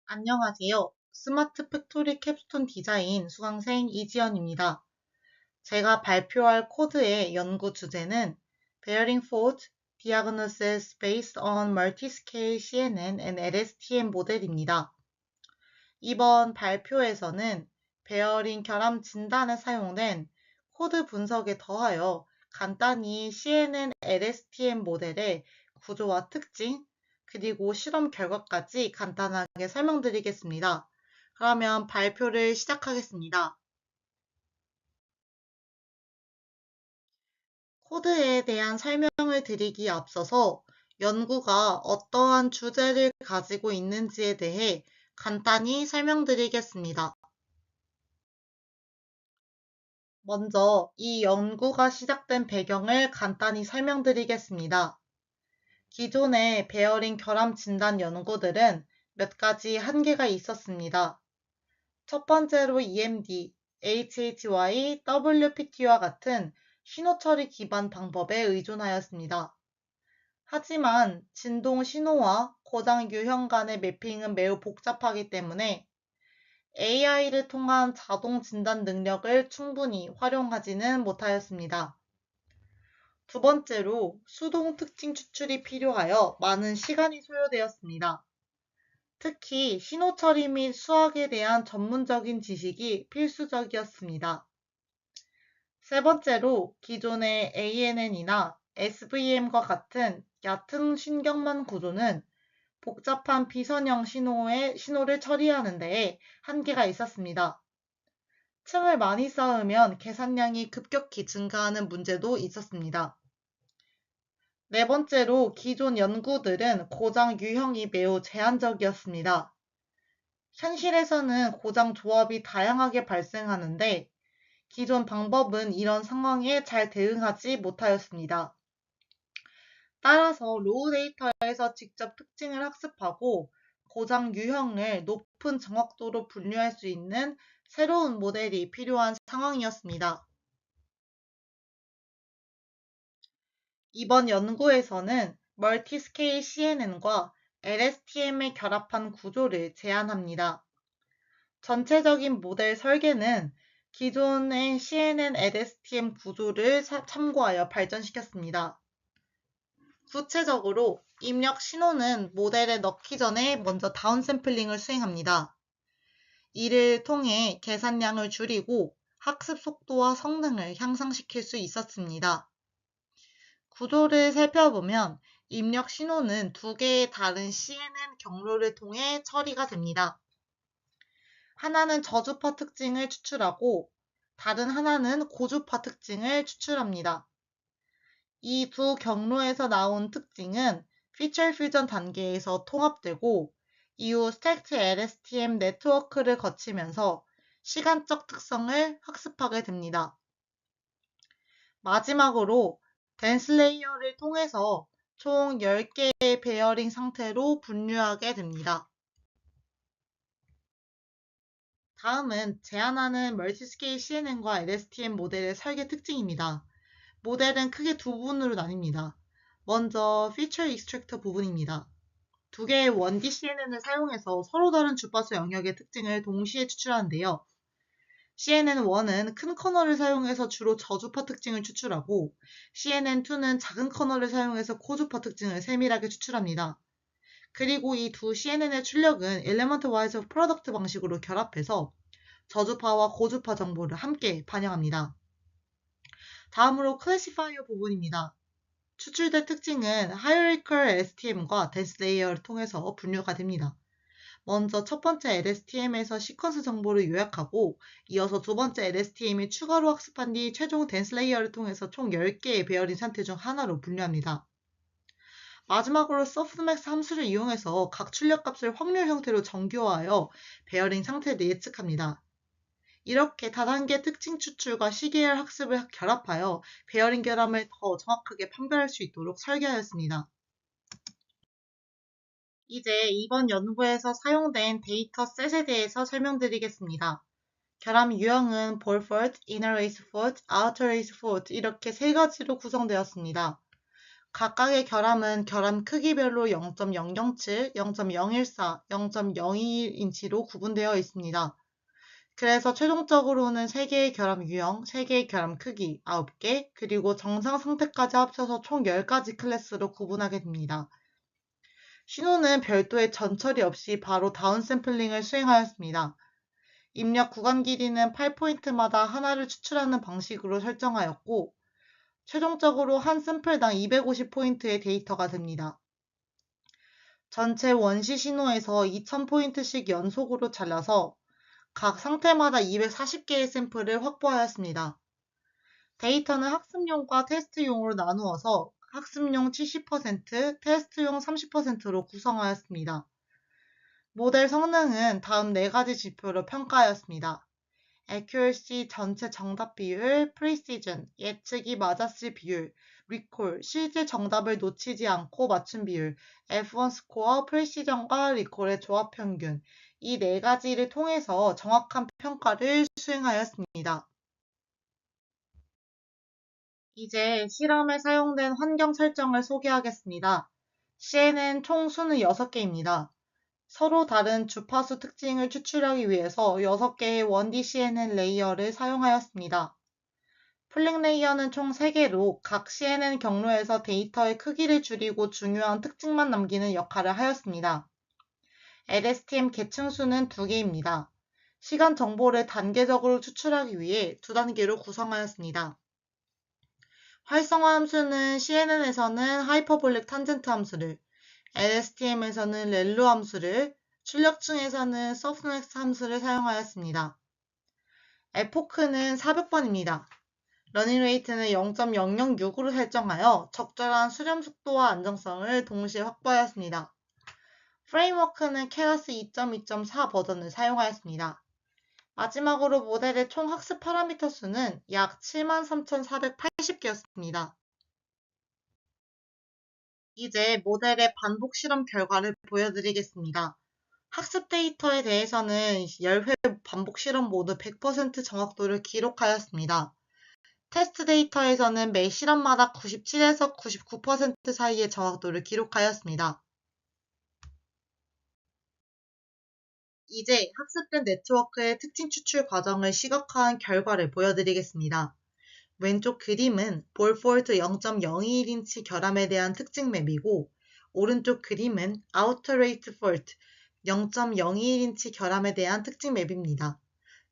안녕하세요. 스마트 팩토리 캡스톤 디자인 수강생 이지연입니다. 제가 발표할 코드의 연구 주제는 Bearing Fault Diagnosis Based on Multiscale CNN and LSTM 모델입니다. 이번 발표에서는 베어링 결함 진단에 사용된 코드 분석에 더하여 간단히 CNN LSTM 모델의 구조와 특징, 그리고 실험 결과까지 간단하게 설명드리겠습니다. 그러면 발표를 시작하겠습니다. 코드에 대한 설명을 드리기에 앞서서 연구가 어떠한 주제를 가지고 있는지에 대해 간단히 설명드리겠습니다. 먼저 이 연구가 시작된 배경을 간단히 설명드리겠습니다. 기존의 베어링 결함 진단 연구들은 몇 가지 한계가 있었습니다. 첫 번째로 EMD, HHY, WPT와 같은 신호 처리 기반 방법에 의존하였습니다. 하지만 진동 신호와 고장 유형 간의 매핑은 매우 복잡하기 때문에 AI를 통한 자동 진단 능력을 충분히 활용하지는 못하였습니다. 두 번째로 수동 특징 추출이 필요하여 많은 시간이 소요되었습니다. 특히 신호 처리 및 수학에 대한 전문적인 지식이 필수적이었습니다. 세 번째로 기존의 ANN이나 SVM과 같은 얕은 신경망 구조는 복잡한 비선형 신호를 처리하는 데에 한계가 있었습니다. 층을 많이 쌓으면 계산량이 급격히 증가하는 문제도 있었습니다. 네 번째로 기존 연구들은 고장 유형이 매우 제한적이었습니다. 현실에서는 고장 조합이 다양하게 발생하는데 기존 방법은 이런 상황에 잘 대응하지 못하였습니다. 따라서 로우 데이터에서 직접 특징을 학습하고 고장 유형을 높은 정확도로 분류할 수 있는 새로운 모델이 필요한 상황이었습니다. 이번 연구에서는 멀티스케일 CNN과 LSTM을 결합한 구조를 제안합니다. 전체적인 모델 설계는 기존의 CNN LSTM 구조를 참고하여 발전시켰습니다. 구체적으로 입력 신호는 모델에 넣기 전에 먼저 다운샘플링을 수행합니다. 이를 통해 계산량을 줄이고 학습 속도와 성능을 향상시킬 수 있었습니다. 구조를 살펴보면 입력 신호는 두 개의 다른 CNN 경로를 통해 처리가 됩니다. 하나는 저주파 특징을 추출하고 다른 하나는 고주파 특징을 추출합니다. 이 두 경로에서 나온 특징은 피처 퓨전 단계에서 통합되고 이후 스택트 LSTM 네트워크를 거치면서 시간적 특성을 학습하게 됩니다. 마지막으로 댄스 레이어를 통해서 총 10개의 베어링 상태로 분류하게 됩니다. 다음은 제안하는 멀티스케일 CNN과 LSTM 모델의 설계 특징입니다. 모델은 크게 두 부분으로 나뉩니다. 먼저 피처 익스트랙터 부분입니다. 두 개의 1D CNN을 사용해서 서로 다른 주파수 영역의 특징을 동시에 추출하는데요. CNN1은 큰 커널을 사용해서 주로 저주파 특징을 추출하고 CNN2는 작은 커널을 사용해서 고주파 특징을 세밀하게 추출합니다. 그리고 이 두 CNN의 출력은 Element Wise Product 방식으로 결합해서 저주파와 고주파 정보를 함께 반영합니다. 다음으로 클래시파이어 부분입니다. 추출된 특징은 Hierarchical STM과 Dense Layer를 통해서 분류가 됩니다. 먼저 첫 번째 LSTM에서 시퀀스 정보를 요약하고 이어서 두 번째 LSTM이 추가로 학습한 뒤 최종 댄스 레이어를 통해서 총 10개의 베어링 상태 중 하나로 분류합니다. 마지막으로 소프트맥스 함수를 이용해서 각 출력값을 확률 형태로 정교화하여 베어링 상태를 예측합니다. 이렇게 다단계 특징 추출과 시계열 학습을 결합하여 베어링 결함을 더 정확하게 판별할 수 있도록 설계하였습니다. 이제 이번 연구에서 사용된 데이터셋에 대해서 설명드리겠습니다. 결함 유형은 볼 fault, inner race fault, outer race fault 이렇게 세 가지로 구성되었습니다. 각각의 결함은 결함 크기별로 0.007, 0.014, 0.021인치로 구분되어 있습니다. 그래서 최종적으로는 3개의 결함 유형, 3개의 결함 크기 9개, 그리고 정상 상태까지 합쳐서 총 10가지 클래스로 구분하게 됩니다. 신호는 별도의 전처리 없이 바로 다운샘플링을 수행하였습니다. 입력 구간 길이는 8포인트마다 하나를 추출하는 방식으로 설정하였고, 최종적으로 한 샘플당 250포인트의 데이터가 됩니다. 전체 원시 신호에서 2000포인트씩 연속으로 잘라서 각 상태마다 240개의 샘플을 확보하였습니다. 데이터는 학습용과 테스트용으로 나누어서 학습용 70%, 테스트용 30%로 구성하였습니다. 모델 성능은 다음 4가지 지표로 평가하였습니다. accuracy 전체 정답 비율, precision 예측이 맞았을 비율, recall 실제 정답을 놓치지 않고 맞춘 비율, F1 스코어, precision과 recall의 조합 평균 이 4가지를 통해서 정확한 평가를 수행하였습니다. 이제 실험에 사용된 환경 설정을 소개하겠습니다. CNN 총 수는 6개입니다. 서로 다른 주파수 특징을 추출하기 위해서 6개의 1D CNN 레이어를 사용하였습니다. 플링 레이어는 총 3개로 각 CNN 경로에서 데이터의 크기를 줄이고 중요한 특징만 남기는 역할을 하였습니다. LSTM 계층수는 2개입니다. 시간 정보를 단계적으로 추출하기 위해 2단계로 구성하였습니다. 활성화 함수는 CNN에서는 하이퍼볼릭 탄젠트 함수를, LSTM에서는 렐로 함수를, 출력층에서는 소프트맥스 함수를 사용하였습니다. 에포크는 400번입니다. 러닝레이트는 0.006으로 설정하여 적절한 수렴 속도와 안정성을 동시에 확보하였습니다. 프레임워크는 케라스 2.2.4 버전을 사용하였습니다. 마지막으로 모델의 총 학습 파라미터 수는 약 73,480개였습니다. 이제 모델의 반복 실험 결과를 보여드리겠습니다. 학습 데이터에 대해서는 10회 반복 실험 모두 100% 정확도를 기록하였습니다. 테스트 데이터에서는 매 실험마다 97에서 99% 사이의 정확도를 기록하였습니다. 이제 학습된 네트워크의 특징 추출 과정을 시각화한 결과를 보여드리겠습니다. 왼쪽 그림은 볼폴트 0.021인치 결함에 대한 특징 맵이고 오른쪽 그림은 아우터 레이트 폴트 0.021인치 결함에 대한 특징 맵입니다.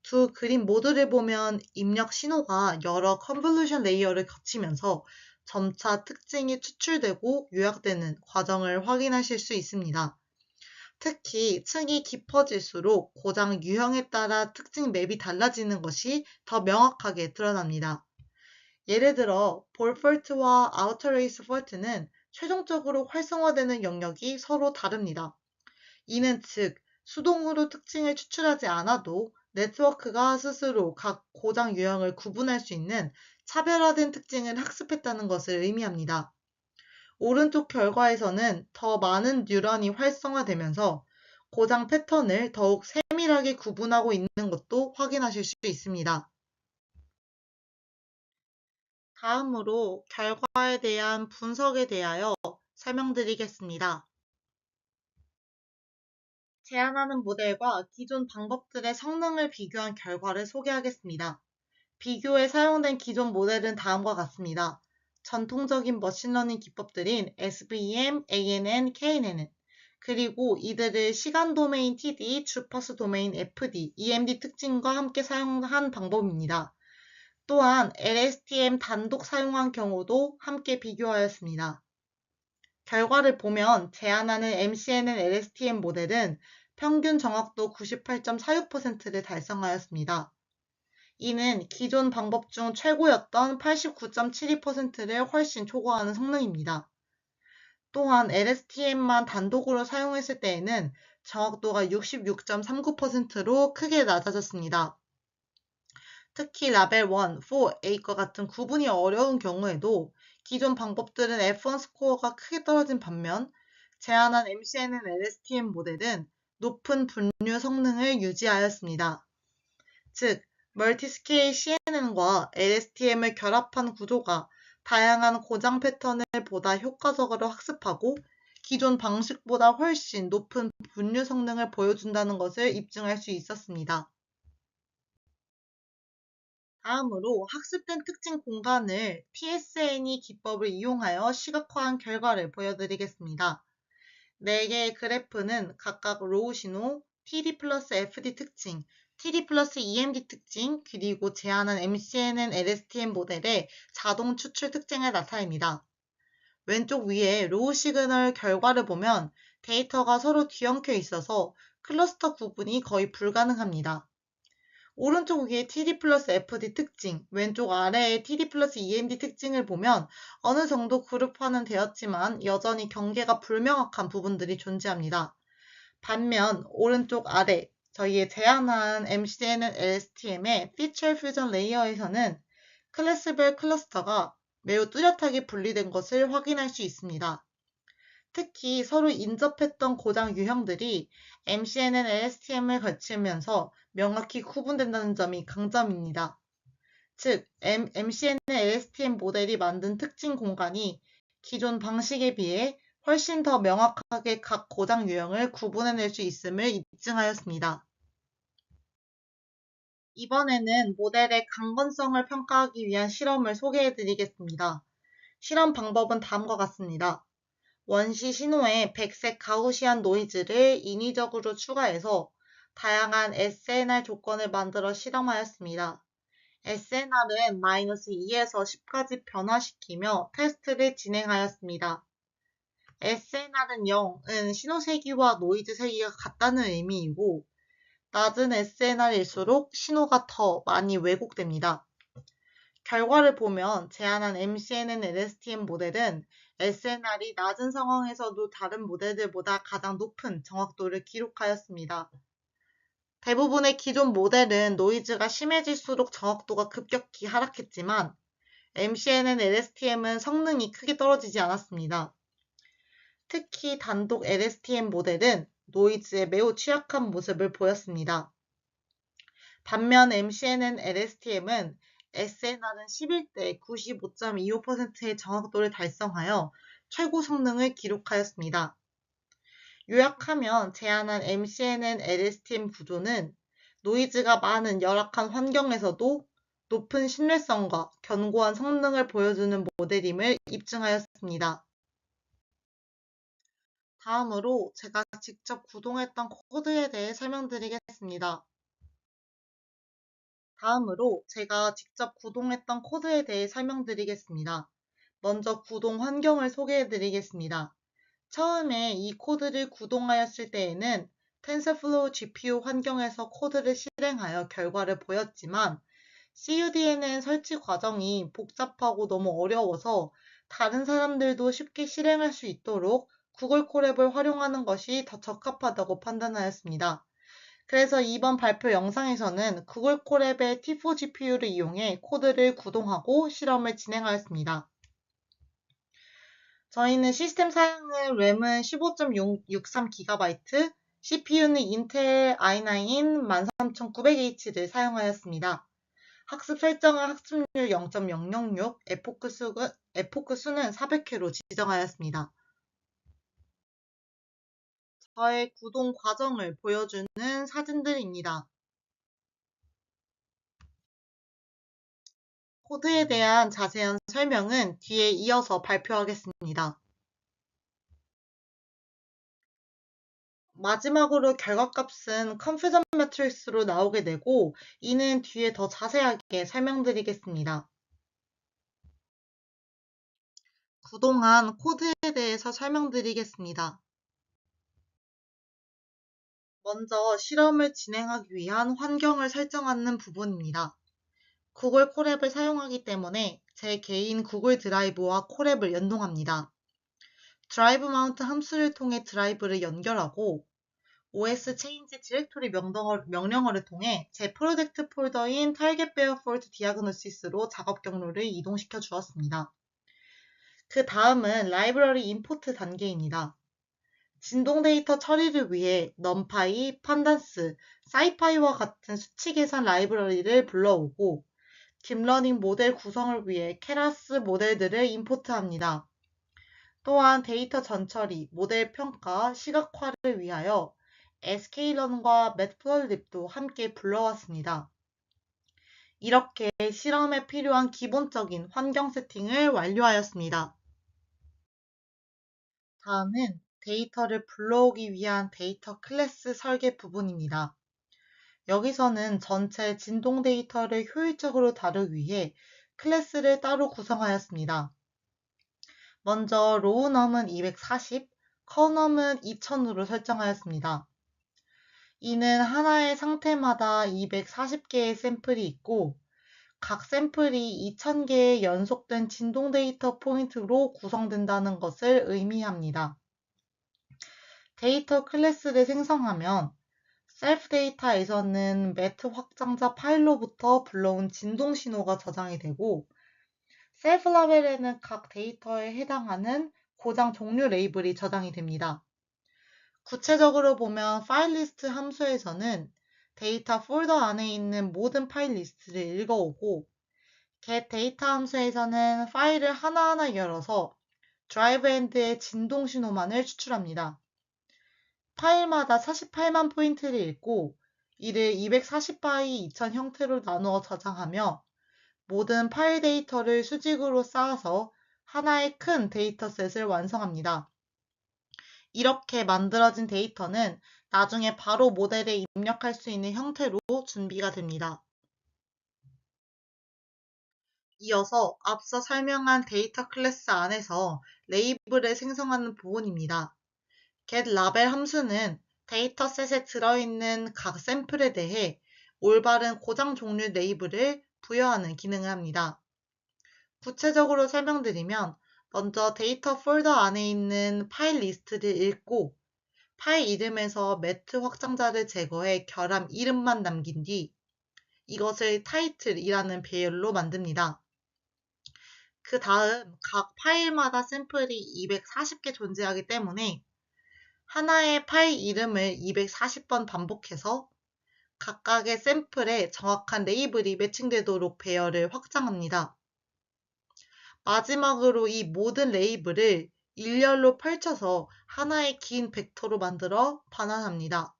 두 그림 모두를 보면 입력 신호가 여러 컨볼루션 레이어를 거치면서 점차 특징이 추출되고 요약되는 과정을 확인하실 수 있습니다. 특히 층이 깊어질수록 고장 유형에 따라 특징 맵이 달라지는 것이 더 명확하게 드러납니다. 예를 들어 볼폴트와 아우터레이스 폴트는 최종적으로 활성화되는 영역이 서로 다릅니다. 이는 즉 수동으로 특징을 추출하지 않아도 네트워크가 스스로 각 고장 유형을 구분할 수 있는 차별화된 특징을 학습했다는 것을 의미합니다. 오른쪽 결과에서는 더 많은 뉴런이 활성화되면서 고장 패턴을 더욱 세밀하게 구분하고 있는 것도 확인하실 수 있습니다. 다음으로 결과에 대한 분석에 대하여 설명드리겠습니다. 제안하는 모델과 기존 방법들의 성능을 비교한 결과를 소개하겠습니다. 비교에 사용된 기존 모델은 다음과 같습니다. 전통적인 머신러닝 기법들인 SVM, ANN, KNN, 그리고 이들을 시간 도메인 TD, 주파수 도메인 FD, EMD 특징과 함께 사용한 방법입니다. 또한 LSTM 단독 사용한 경우도 함께 비교하였습니다. 결과를 보면 제안하는 MCNN LSTM 모델은 평균 정확도 98.46%를 달성하였습니다. 이는 기존 방법 중 최고였던 89.72%를 훨씬 초과하는 성능입니다. 또한 LSTM만 단독으로 사용했을 때에는 정확도가 66.39%로 크게 낮아졌습니다. 특히 라벨 1, 4, 8과 같은 구분이 어려운 경우에도 기존 방법들은 F1 스코어가 크게 떨어진 반면 제안한 MCNN LSTM 모델은 높은 분류 성능을 유지하였습니다. 즉, 멀티스케일 CNN과 LSTM을 결합한 구조가 다양한 고장 패턴을 보다 효과적으로 학습하고 기존 방식보다 훨씬 높은 분류 성능을 보여준다는 것을 입증할 수 있었습니다. 다음으로 학습된 특징 공간을 TSNE 기법을 이용하여 시각화한 결과를 보여드리겠습니다. 4개의 그래프는 각각 로우 신호, TD 플러스 FD 특징, TD 플러스 EMD 특징, 그리고 제한한 MCNN LSTM 모델의 자동 추출 특징을 나타냅니다. 왼쪽 위에 로우 시그널 결과를 보면 데이터가 서로 뒤엉켜 있어서 클러스터 구분이 거의 불가능합니다. 오른쪽 위에 TD 플러스 FD 특징, 왼쪽 아래에 TD 플러스 EMD 특징을 보면 어느 정도 그룹화는 되었지만 여전히 경계가 불명확한 부분들이 존재합니다. 반면 오른쪽 아래 저희의 제한한 MCNN LSTM의 피처 퓨전 레이어에서는 클래스별 클러스터가 매우 뚜렷하게 분리된 것을 확인할 수 있습니다. 특히 서로 인접했던 고장 유형들이 MCNN LSTM을 거치면서 명확히 구분된다는 점이 강점입니다. 즉, MCNN LSTM 모델이 만든 특징 공간이 기존 방식에 비해 훨씬 더 명확하게 각 고장 유형을 구분해낼 수 있음을 입증하였습니다. 이번에는 모델의 강건성을 평가하기 위한 실험을 소개해드리겠습니다. 실험 방법은 다음과 같습니다. 원시 신호에 백색 가우시안 노이즈를 인위적으로 추가해서 다양한 SNR 조건을 만들어 실험하였습니다. SNR은 -2에서 10까지 변화시키며 테스트를 진행하였습니다. SNR은 0은 신호 세기와 노이즈 세기가 같다는 의미이고 낮은 SNR일수록 신호가 더 많이 왜곡됩니다. 결과를 보면 제한한 MCNN LSTM 모델은 SNR이 낮은 상황에서도 다른 모델들보다 가장 높은 정확도를 기록하였습니다. 대부분의 기존 모델은 노이즈가 심해질수록 정확도가 급격히 하락했지만 MCNN LSTM은 성능이 크게 떨어지지 않았습니다. 특히 단독 LSTM 모델은 노이즈에 매우 취약한 모습을 보였습니다. 반면 MCNN LSTM은 SNR은 11대 95.25%의 정확도를 달성하여 최고 성능을 기록하였습니다. 요약하면 제한한 MCNN LSTM 구조는 노이즈가 많은 열악한 환경에서도 높은 신뢰성과 견고한 성능을 보여주는 모델임을 입증하였습니다. 다음으로 제가 직접 구동했던 코드에 대해 설명드리겠습니다. 먼저 구동 환경을 소개해드리겠습니다. 처음에 이 코드를 구동하였을 때에는 TensorFlow GPU 환경에서 코드를 실행하여 결과를 보였지만 CUDNN 설치 과정이 복잡하고 너무 어려워서 다른 사람들도 쉽게 실행할 수 있도록 구글 콜앱을 활용하는 것이 더 적합하다고 판단하였습니다. 그래서 이번 발표 영상에서는 구글 콜앱의 T4 GPU를 이용해 코드를 구동하고 실험을 진행하였습니다. 저희는 시스템 사양은 램은 15.63GB, CPU는 인텔 i9 13900H를 사용하였습니다. 학습 설정은 학습률 0.006, 에포크 수는 400회로 지정하였습니다. 저의 구동 과정을 보여주는 사진들입니다. 코드에 대한 자세한 설명은 뒤에 이어서 발표하겠습니다. 마지막으로 결과값은 컨퓨전 매트릭스로 나오게 되고 이는 뒤에 더 자세하게 설명드리겠습니다. 구동한 코드에 대해서 설명드리겠습니다. 먼저 실험을 진행하기 위한 환경을 설정하는 부분입니다. 구글 콜앱을 사용하기 때문에 제 개인 구글 드라이브와 콜앱을 연동합니다. 드라이브 마운트 함수를 통해 드라이브를 연결하고 OS change 디렉토리 명령어를 통해 제 프로젝트 폴더인 target bare fault diagnosis로 작업 경로를 이동시켜 주었습니다. 그 다음은 라이브러리 임포트 단계입니다. 진동 데이터 처리를 위해 numpy, pandas, scipy와 같은 수치 계산 라이브러리를 불러오고 딥러닝 모델 구성을 위해 케라스 모델들을 임포트합니다. 또한 데이터 전처리, 모델 평가, 시각화를 위하여 sklearn과 matplotlib도 함께 불러왔습니다. 이렇게 실험에 필요한 기본적인 환경 세팅을 완료하였습니다. 다음은 데이터를 불러오기 위한 데이터 클래스 설계 부분입니다. 여기서는 전체 진동 데이터를 효율적으로 다루기 위해 클래스를 따로 구성하였습니다. 먼저 로우 넘은 240, 커넘은 2000으로 설정하였습니다. 이는 하나의 상태마다 240개의 샘플이 있고 각 샘플이 2000개의 연속된 진동 데이터 포인트로 구성된다는 것을 의미합니다. 데이터 클래스를 생성하면 셀프 데이터에서는 매트 확장자 파일로부터 불러온 진동 신호가 저장이 되고 셀프 라벨에는 각 데이터에 해당하는 고장 종류 레이블이 저장이 됩니다. 구체적으로 보면 파일 리스트 함수에서는 데이터 폴더 안에 있는 모든 파일 리스트를 읽어오고 get 데이터 함수에서는 파일을 하나하나 열어서 드라이브 엔드의 진동 신호만을 추출합니다. 파일마다 48만 포인트를 읽고 이를 240바이 2000 형태로 나누어 저장하며 모든 파일 데이터를 수직으로 쌓아서 하나의 큰 데이터셋을 완성합니다. 이렇게 만들어진 데이터는 나중에 바로 모델에 입력할 수 있는 형태로 준비가 됩니다. 이어서 앞서 설명한 데이터 클래스 안에서 레이블을 생성하는 부분입니다. getLabel 함수는 데이터셋에 들어있는 각 샘플에 대해 올바른 고장 종류 레이블을 부여하는 기능을 합니다. 구체적으로 설명드리면 먼저 데이터 폴더 안에 있는 파일 리스트를 읽고 파일 이름에서 매트 확장자를 제거해 결함 이름만 남긴 뒤 이것을 title이라는 배열로 만듭니다. 그 다음 각 파일마다 샘플이 240개 존재하기 때문에 하나의 파일 이름을 240번 반복해서 각각의 샘플에 정확한 레이블이 매칭되도록 배열을 확장합니다. 마지막으로 이 모든 레이블을 일렬로 펼쳐서 하나의 긴 벡터로 만들어 반환합니다.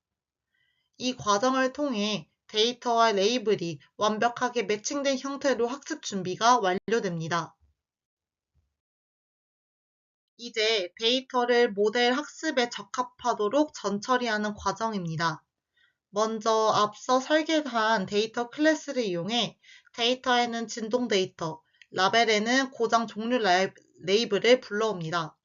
이 과정을 통해 데이터와 레이블이 완벽하게 매칭된 형태로 학습 준비가 완료됩니다. 이제 데이터를 모델 학습에 적합하도록 전처리하는 과정입니다. 먼저 앞서 설계한 데이터 클래스를 이용해 데이터에는 진동 데이터, 라벨에는 고장 종류 레이블을 불러옵니다.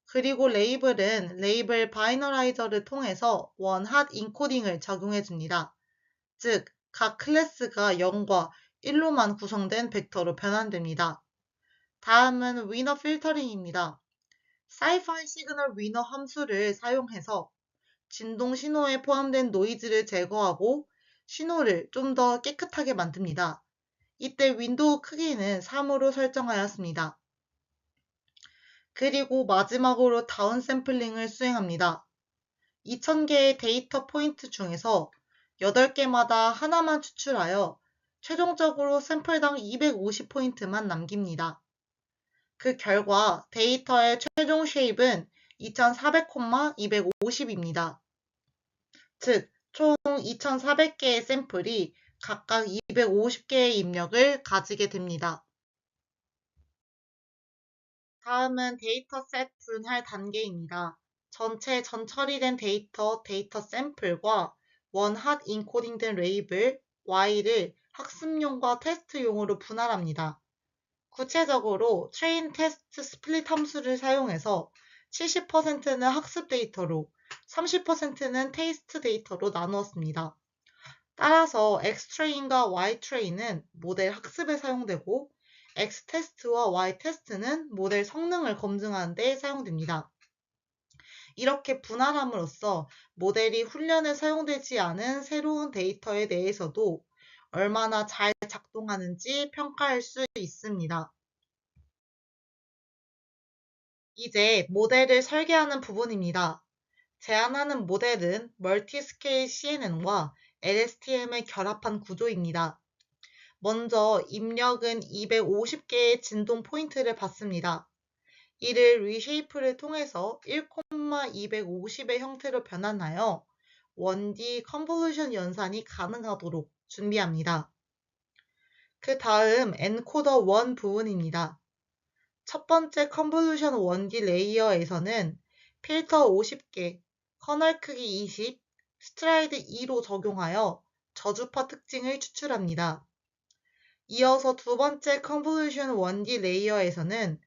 그리고 레이블은 레이블 바이너라이저를 통해서 원핫 인코딩을 적용해줍니다. 즉, 각 클래스가 0과 1로만 구성된 벡터로 변환됩니다. 다음은 위너 필터링입니다. sci-fi 시그널 위너 함수를 사용해서 진동 신호에 포함된 노이즈를 제거하고 신호를 좀 더 깨끗하게 만듭니다. 이때 윈도우 크기는 3으로 설정하였습니다. 그리고 마지막으로 다운 샘플링을 수행합니다. 2000개의 데이터 포인트 중에서 8개마다 하나만 추출하여 최종적으로 샘플당 250포인트만 남깁니다. 그 결과 데이터의 최종 쉐입은 2400,250입니다. 즉, 총 2400개의 샘플이 각각 250개의 입력을 가지게 됩니다. 다음은 데이터셋 분할 단계입니다. 전체 전처리된 데이터 샘플과 원핫 인코딩된 레이블, Y를 학습용과 테스트용으로 분할합니다. 구체적으로 트레인 테스트 스플릿 함수를 사용해서 70%는 학습 데이터로 30%는 테스트 데이터로 나누었습니다. 따라서 X트레인과 Y트레인은 모델 학습에 사용되고 X테스트와 Y테스트는 모델 성능을 검증하는 데 사용됩니다. 이렇게 분할함으로써 모델이 훈련에 사용되지 않은 새로운 데이터에 대해서도 얼마나 잘 작동하는지 평가할 수 있습니다. 이제 모델을 설계하는 부분입니다. 제안하는 모델은 멀티스케일 CNN과 LSTM을 결합한 구조입니다. 먼저 입력은 250개의 진동 포인트를 받습니다. 이를 리쉐이프를 통해서 1,250의 형태로 변환하여 1D 컨볼루션 연산이 가능하도록 준비합니다. 그 다음 엔코더 1 부분입니다. 첫 번째 컨볼루션 1D 레이어에서는 필터 50개, 커널 크기 20, 스트라이드 2로 적용하여 저주파 특징을 추출합니다. 이어서 두 번째 컨볼루션 1D 레이어에서는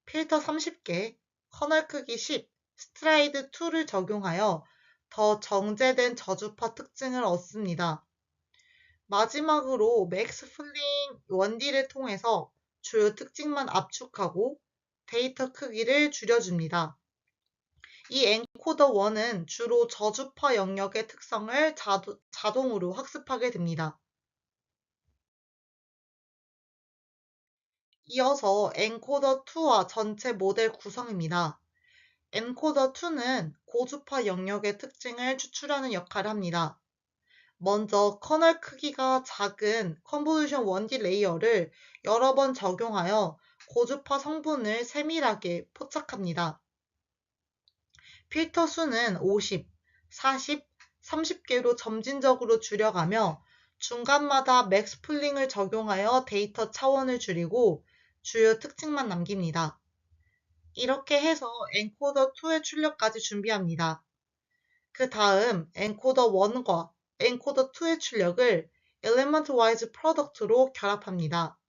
필터 30개, 커널 크기 10, 스트라이드 2를 적용하여 더 정제된 저주파 특징을 얻습니다. 마지막으로 맥스 플링 1D를 통해서 주요 특징만 압축하고 데이터 크기를 줄여줍니다. 이 엔코더 1은 주로 저주파 영역의 특성을 자동으로 학습하게 됩니다. 이어서 엔코더 2와 전체 모델 구성입니다. 엔코더 2는 고주파 영역의 특징을 추출하는 역할을 합니다. 먼저 커널 크기가 작은 컨볼루션 1D 레이어를 여러 번 적용하여 고주파 성분을 세밀하게 포착합니다. 필터 수는 50, 40, 30개로 점진적으로 줄여가며 중간마다 맥스 풀링을 적용하여 데이터 차원을 줄이고 주요 특징만 남깁니다. 이렇게 해서 엔코더 2의 출력까지 준비합니다. 그 다음 엔코더 1과 엔코더 2의 출력을 엘리먼트 와이즈 프로덕트로 결합합니다.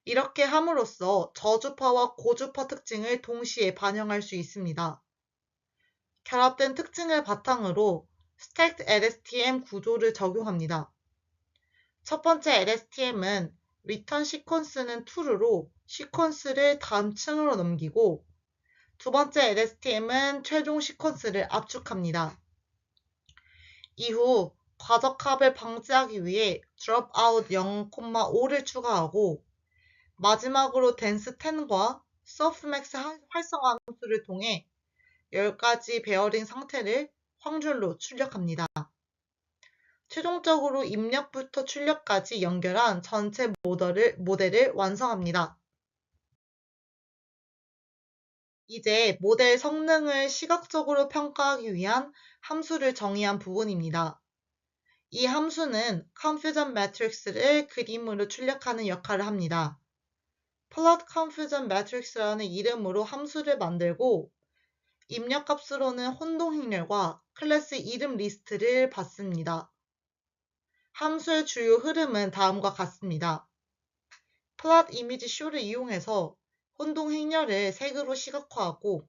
이렇게 함으로써 저주파와 고주파 특징을 동시에 반영할 수 있습니다. 결합된 특징을 바탕으로 Stacked LSTM 구조를 적용합니다. 첫 번째 LSTM은 Return Sequence는 true로 시퀀스를 다음 층으로 넘기고 두 번째 LSTM은 최종 시퀀스를 압축합니다. 이후 과적합을 방지하기 위해 Dropout 0,5를 추가하고 마지막으로 Dense 10과 Softmax 활성화 함수를 통해 10가지 베어링 상태를 확률로 출력합니다. 최종적으로 입력부터 출력까지 연결한 전체 모델을 완성합니다. 이제 모델 성능을 시각적으로 평가하기 위한 함수를 정의한 부분입니다. 이 함수는 Confusion Matrix를 그림으로 출력하는 역할을 합니다. Plot Confusion Matrix라는 이름으로 함수를 만들고 입력값으로는 혼동 행렬과 클래스 이름 리스트를 받습니다. 함수의 주요 흐름은 다음과 같습니다. Plot Image Show를 이용해서 혼동 행렬을 색으로 시각화하고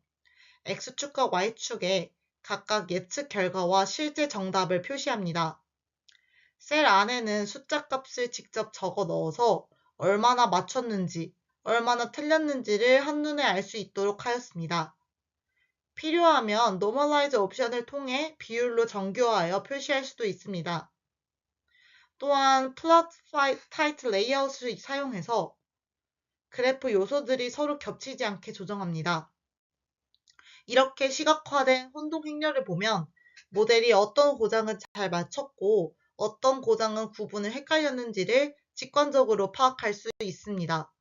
X축과 Y축에 각각 예측 결과와 실제 정답을 표시합니다. 셀 안에는 숫자 값을 직접 적어 넣어서 얼마나 맞췄는지, 얼마나 틀렸는지를 한눈에 알 수 있도록 하였습니다. 필요하면 Normalize 옵션을 통해 비율로 정교화하여 표시할 수도 있습니다. 또한 Plot Type 레이아웃을 사용해서 그래프 요소들이 서로 겹치지 않게 조정합니다. 이렇게 시각화된 혼동 행렬을 보면 모델이 어떤 고장은 잘 맞췄고 어떤 고장은 구분을 헷갈렸는지를 직관적으로 파악할 수 있습니다.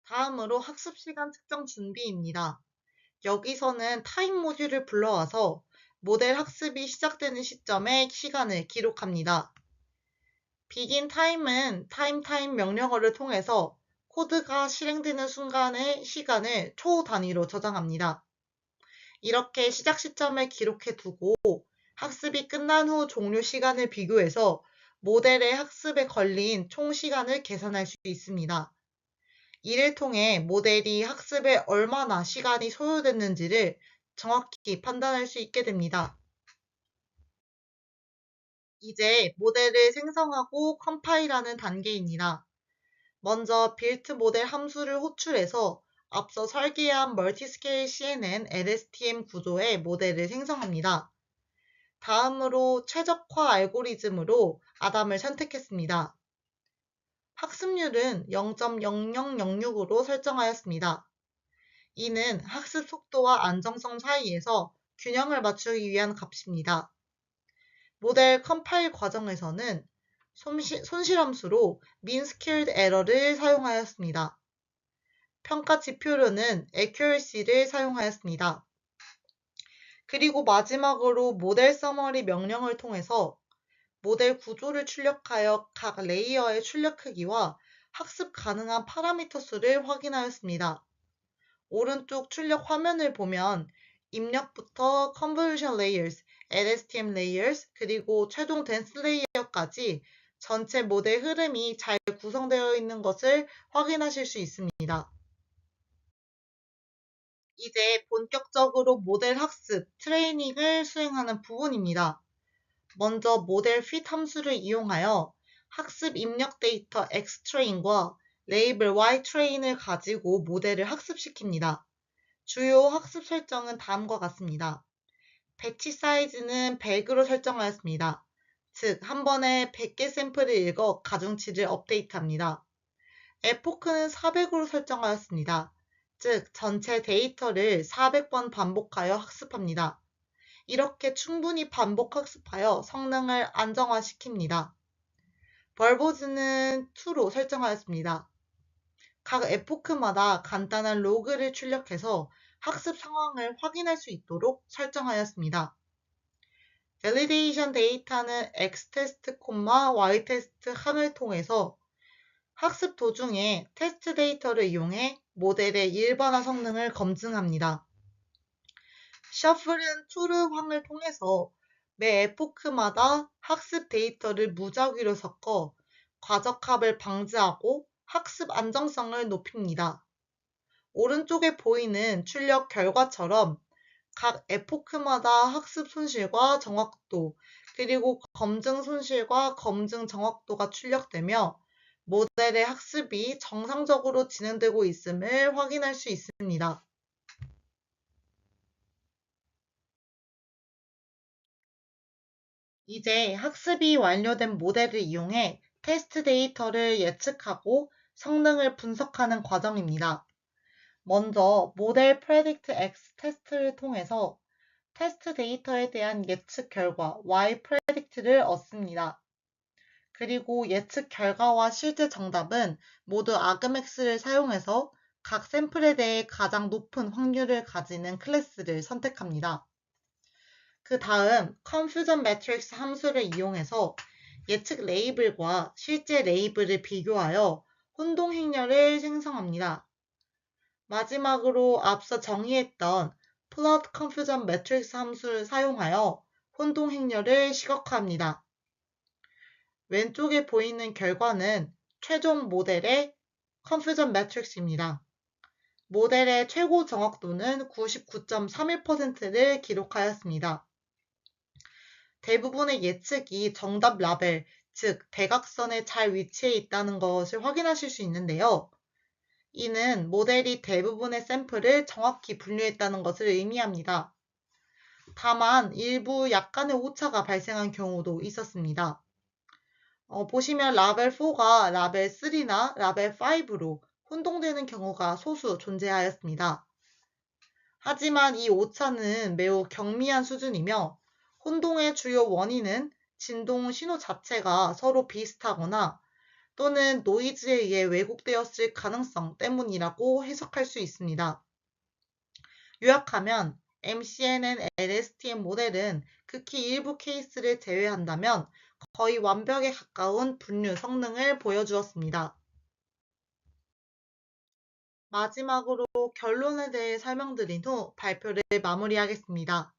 다음으로 학습 시간 측정 준비입니다. 여기서는 타임 모듈을 불러와서 모델 학습이 시작되는 시점의 시간을 기록합니다. begin time은 time 명령어를 통해서 코드가 실행되는 순간의 시간을 초 단위로 저장합니다. 이렇게 시작 시점을 기록해 두고 학습이 끝난 후 종료 시간을 비교해서 모델의 학습에 걸린 총 시간을 계산할 수 있습니다. 이를 통해 모델이 학습에 얼마나 시간이 소요됐는지를 정확히 판단할 수 있게 됩니다. 이제 모델을 생성하고 컴파일하는 단계입니다. 먼저 빌트 모델 함수를 호출해서 앞서 설계한 멀티스케일 CNN LSTM 구조의 모델을 생성합니다. 다음으로 최적화 알고리즘으로 아담을 선택했습니다. 학습률은 0.0006으로 설정하였습니다. 이는 학습 속도와 안정성 사이에서 균형을 맞추기 위한 값입니다. 모델 컴파일 과정에서는 손실함수로 mean squared error를 사용하였습니다. 평가 지표로는 accuracy를 사용하였습니다. 그리고 마지막으로 모델 서머리 명령을 통해서 모델 구조를 출력하여 각 레이어의 출력 크기와 학습 가능한 파라미터 수를 확인하였습니다. 오른쪽 출력 화면을 보면 입력부터 convolution layers, LSTM layers, 그리고 최종 dense layer까지 전체 모델 흐름이 잘 구성되어 있는 것을 확인하실 수 있습니다. 이제 본격적으로 모델 학습, 트레이닝을 수행하는 부분입니다. 먼저 모델 fit 함수를 이용하여 학습 입력 데이터 xtrain과 레이블 ytrain을 가지고 모델을 학습시킵니다. 주요 학습 설정은 다음과 같습니다. 배치 사이즈는 100으로 설정하였습니다. 즉, 한 번에 100개 샘플을 읽어 가중치를 업데이트합니다. 에포크는 400으로 설정하였습니다. 즉, 전체 데이터를 400번 반복하여 학습합니다. 이렇게 충분히 반복 학습하여 성능을 안정화시킵니다. 벌보즈는 2로 설정하였습니다. 각 에포크마다 간단한 로그를 출력해서 학습 상황을 확인할 수 있도록 설정하였습니다. 밸리데이션 데이터는 x테스트, y테스트 함을 통해서 학습 도중에 테스트 데이터를 이용해 모델의 일반화 성능을 검증합니다. 셔플은 투르 황을 통해서 매 에포크마다 학습 데이터를 무작위로 섞어 과적합을 방지하고 학습 안정성을 높입니다. 오른쪽에 보이는 출력 결과처럼 각 에포크마다 학습 손실과 정확도, 그리고 검증 손실과 검증 정확도가 출력되며 모델의 학습이 정상적으로 진행되고 있음을 확인할 수 있습니다. 이제 학습이 완료된 모델을 이용해 테스트 데이터를 예측하고 성능을 분석하는 과정입니다. 먼저 모델 predict x 테스트를 통해서 테스트 데이터에 대한 예측 결과 y predict를 얻습니다. 그리고 예측 결과와 실제 정답은 모두 argmax를 사용해서 각 샘플에 대해 가장 높은 확률을 가지는 클래스를 선택합니다. 그 다음 confusion matrix 함수를 이용해서 예측 레이블과 실제 레이블을 비교하여 혼동 행렬을 생성합니다. 마지막으로 앞서 정의했던 plot confusion matrix 함수를 사용하여 혼동 행렬을 시각화합니다. 왼쪽에 보이는 결과는 최종 모델의 confusion matrix입니다. 모델의 최고 정확도는 99.31%를 기록하였습니다. 대부분의 예측이 정답 라벨, 즉 대각선에 잘 위치해 있다는 것을 확인하실 수 있는데요. 이는 모델이 대부분의 샘플을 정확히 분류했다는 것을 의미합니다. 다만 일부 약간의 오차가 발생한 경우도 있었습니다. 보시면 라벨 4가 라벨 3나 라벨 5로 혼동되는 경우가 소수 존재하였습니다. 하지만 이 오차는 매우 경미한 수준이며 혼동의 주요 원인은 진동 신호 자체가 서로 비슷하거나 또는 노이즈에 의해 왜곡되었을 가능성 때문이라고 해석할 수 있습니다. 요약하면 MCNN LSTM 모델은 극히 일부 케이스를 제외한다면 거의 완벽에 가까운 분류 성능을 보여주었습니다. 마지막으로 결론에 대해 설명드린 후 발표를 마무리하겠습니다.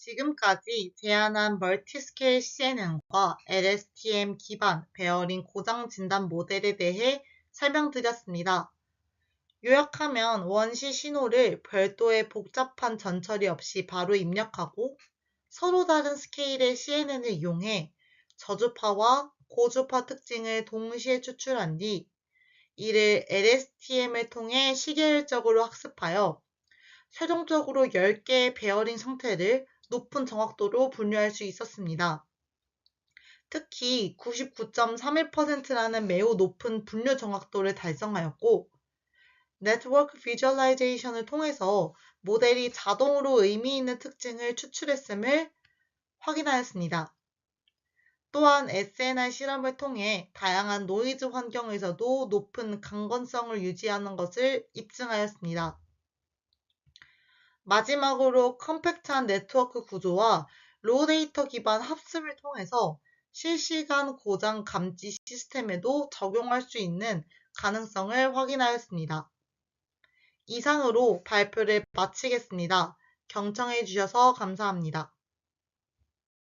지금까지 제안한 멀티스케일 CNN과 LSTM 기반 베어링 고장 진단 모델에 대해 설명드렸습니다. 요약하면 원시 신호를 별도의 복잡한 전처리 없이 바로 입력하고 서로 다른 스케일의 CNN을 이용해 저주파와 고주파 특징을 동시에 추출한 뒤 이를 LSTM을 통해 시계열적으로 학습하여 최종적으로 10개의 베어링 상태를 높은 정확도로 분류할 수 있었습니다. 특히 99.31%라는 매우 높은 분류 정확도를 달성하였고 네트워크 비주얼라이제이션을 통해서 모델이 자동으로 의미 있는 특징을 추출했음을 확인하였습니다. 또한 SNR 실험을 통해 다양한 노이즈 환경에서도 높은 강건성을 유지하는 것을 입증하였습니다. 마지막으로 컴팩트한 네트워크 구조와 로우 데이터 기반 합습을 통해서 실시간 고장 감지 시스템에도 적용할 수 있는 가능성을 확인하였습니다. 이상으로 발표를 마치겠습니다. 경청해 주셔서 감사합니다.